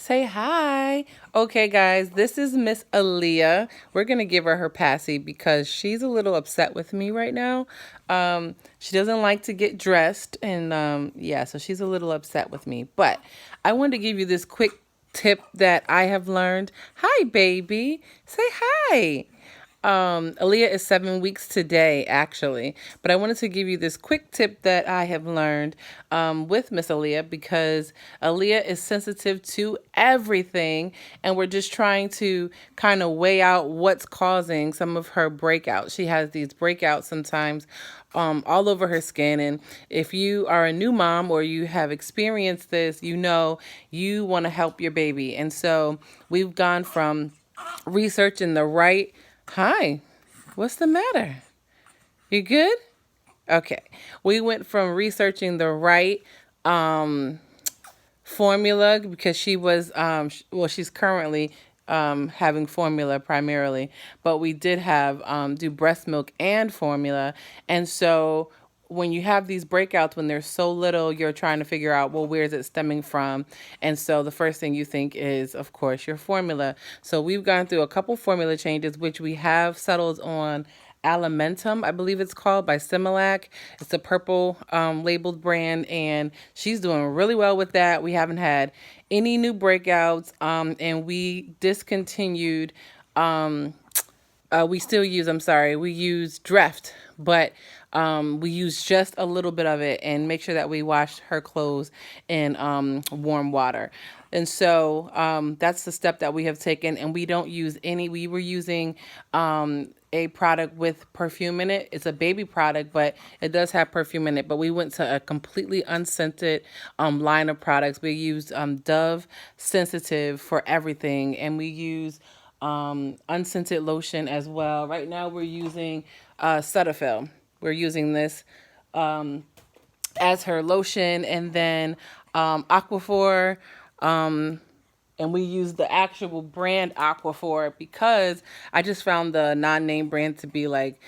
Say hi. Okay, guys, this is Miss Aaliyah. We're going to give her passy because she's a little upset with me right now. She doesn't like to get dressed, and yeah, so she's a little upset with me. But I wanted to give you this quick tip that I have learned. Hi, baby. Say hi. Aaliyah is 7 weeks today, actually. But I wanted to give you this quick tip that I have learned with Miss Aaliyah because Aaliyah is sensitive to everything, and we're just trying to kind of weigh out what's causing some of her breakouts. She has these breakouts sometimes all over her skin, and if you are a new mom or you have experienced this, you know you want to help your baby. And so we've gone from researching the right. Hi, what's the matter? You good? Okay. We went from researching the right um, formula because she was, well, she's currently having formula primarily, but we did have do breast milk and formula. And so when you have these breakouts, when they're so little, you're trying to figure out, well, where is it stemming from? And so the first thing you think is, of course, your formula. So we've gone through a couple formula changes, which we have settled on Alimentum, I believe it's called, by Similac. It's a purple labeled brand, and she's doing really well with that. We haven't had any new breakouts, and we discontinued. We still use, I'm sorry, we use Dreft, but we use just a little bit of it and make sure that we wash her clothes in warm water. And so that's the step that we have taken, and we don't use any. We were using a product with perfume in it. It's a baby product, but it does have perfume in it. But we went to a completely unscented line of products. We used Dove Sensitive for everything, and we use unscented lotion as well. Right now we're using Cetaphil. We're using this as her lotion, and then Aquaphor. And we use the actual brand Aquaphor because I just found the non-name brand to be like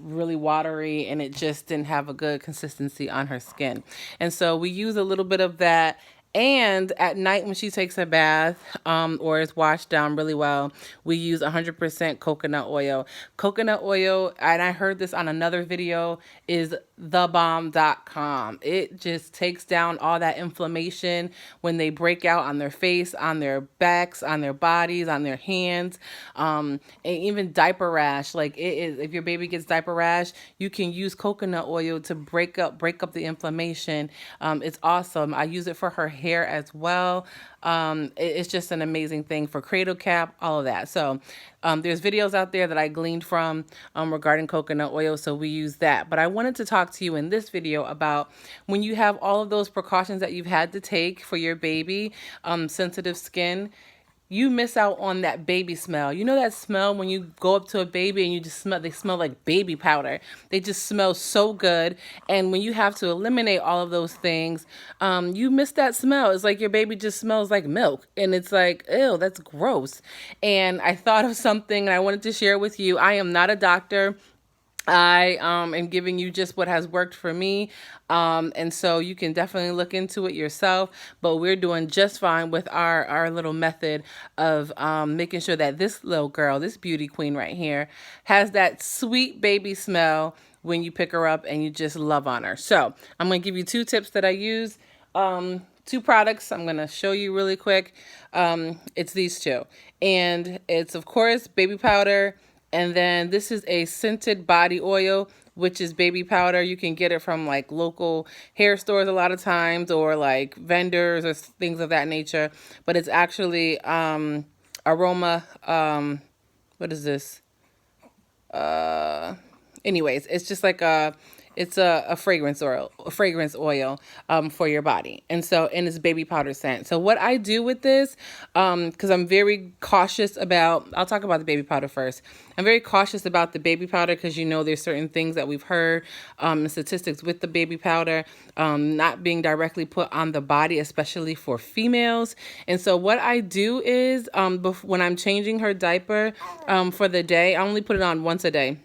really watery, and it just didn't have a good consistency on her skin. And so we use a little bit of that. And at night when she takes a bath or is washed down really well, we use 100% coconut oil. Coconut oil, and I heard this on another video, is thebomb.com. It just takes down all that inflammation when they break out on their face, on their backs, on their bodies, on their hands, and even diaper rash. Like it is, if your baby gets diaper rash, you can use coconut oil to break up the inflammation. It's awesome. I use it for her hair as well. It's just an amazing thing for cradle cap, all of that. So there's videos out there that I gleaned from regarding coconut oil, so we use that. But I wanted to talk to you in this video about when you have all of those precautions that you've had to take for your baby, sensitive skin, you miss out on that baby smell. You know that smell when you go up to a baby and you just smell, they smell like baby powder. They just smell so good. And when you have to eliminate all of those things, you miss that smell. It's like your baby just smells like milk. And it's like, ew, that's gross. And I thought of something and I wanted to share with you. I am not a doctor. I am giving you just what has worked for me. And so you can definitely look into it yourself, but we're doing just fine with our little method of making sure that this little girl, this beauty queen right here, has that sweet baby smell when you pick her up and you just love on her. So I'm going to give you 2 tips that I use. 2 products I'm going to show you really quick. It's these 2. And it's, of course, baby powder. And then this is a scented body oil, which is baby powder. You can get it from like local hair stores a lot of times, or like vendors or things of that nature. But it's actually aroma. What is this? Anyways, it's just like it's a fragrance oil, for your body. And so, and it's baby powder scent. So what I do with this, because I'm very cautious about, I'll talk about the baby powder first. I'm very cautious about the baby powder because, you know, there's certain things that we've heard, the statistics with the baby powder, not being directly put on the body, especially for females. And so what I do is, when I'm changing her diaper, for the day, I only put it on once a day.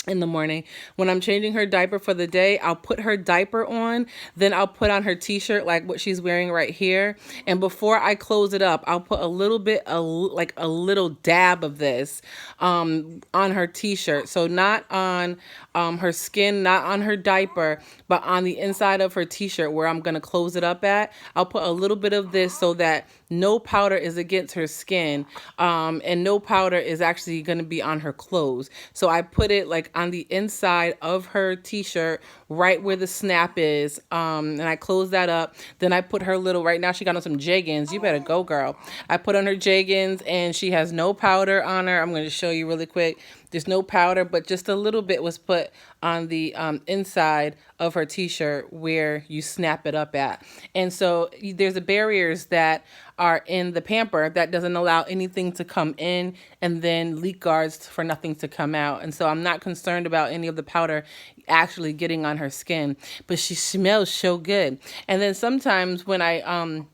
in the morning. When I'm changing her diaper for the day, I'll put her diaper on, then I'll put on her t-shirt like what she's wearing right here. And before I close it up, I'll put a little bit, like a little dab of this on her t-shirt. So not on her skin, not on her diaper, but on the inside of her t-shirt where I'm going to close it up at. I'll put a little bit of this so that no powder is against her skin, and no powder is actually going to be on her clothes. So I put it like on the inside of her t-shirt, right where the snap is, and I close that up. Then I put her little, right now she got on some jeggings. You better go, girl. I put on her jeggings, and she has no powder on her. I'm going to show you really quick. There's no powder, but just a little bit was put on the inside of her t-shirt where you snap it up at. And so there's the barriers that are in the pamper that doesn't allow anything to come in, and then leak guards for nothing to come out. And so I'm not concerned about any of the powder actually getting on her skin, but she smells so good. And then sometimes when I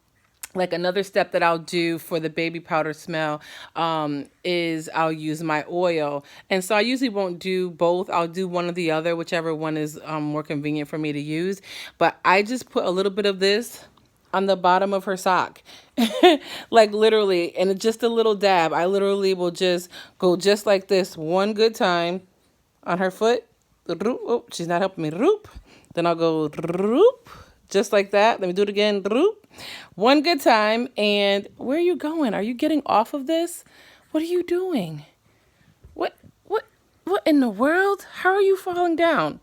like another step that I'll do for the baby powder smell is I'll use my oil. And so I usually won't do both. I'll do one or the other, whichever one is more convenient for me to use. But I just put a little bit of this on the bottom of her sock, like literally, and just a little dab. I literally will just go just like this one good time on her foot. Oh, she's not helping me. Then I'll go just like that. Let me do it again. One good time. And where are you going? Are you getting off of this? What are you doing? What in the world? How are you falling down?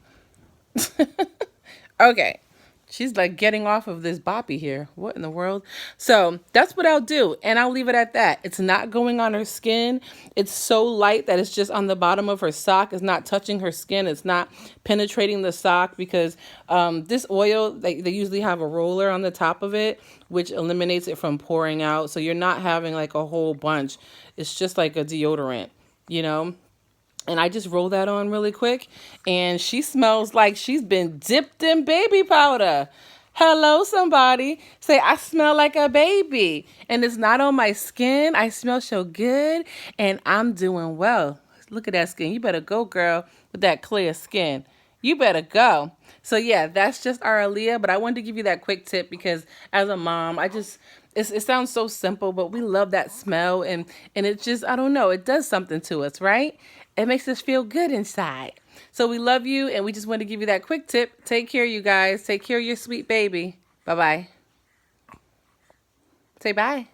Okay. She's like getting off of this boppy here. What in the world? So that's what I'll do. And I'll leave it at that. It's not going on her skin. It's so light that it's just on the bottom of her sock. It's not touching her skin. It's not penetrating the sock because this oil, they usually have a roller on the top of it, which eliminates it from pouring out. So you're not having like a whole bunch. It's just like a deodorant, you know? And I just roll that on really quick. And she smells like she's been dipped in baby powder. Hello, somebody. Say, I smell like a baby. And it's not on my skin. I smell so good. And I'm doing well. Look at that skin. You better go, girl, with that clear skin. You better go. So, yeah, that's just our Aaliyah. But I wanted to give you that quick tip because as a mom, it sounds so simple, but we love that smell. And it just, I don't know, it does something to us, right? It makes us feel good inside. So we love you, and we just want to give you that quick tip. Take care, you guys. Take care of your sweet baby. Bye-bye. Say bye.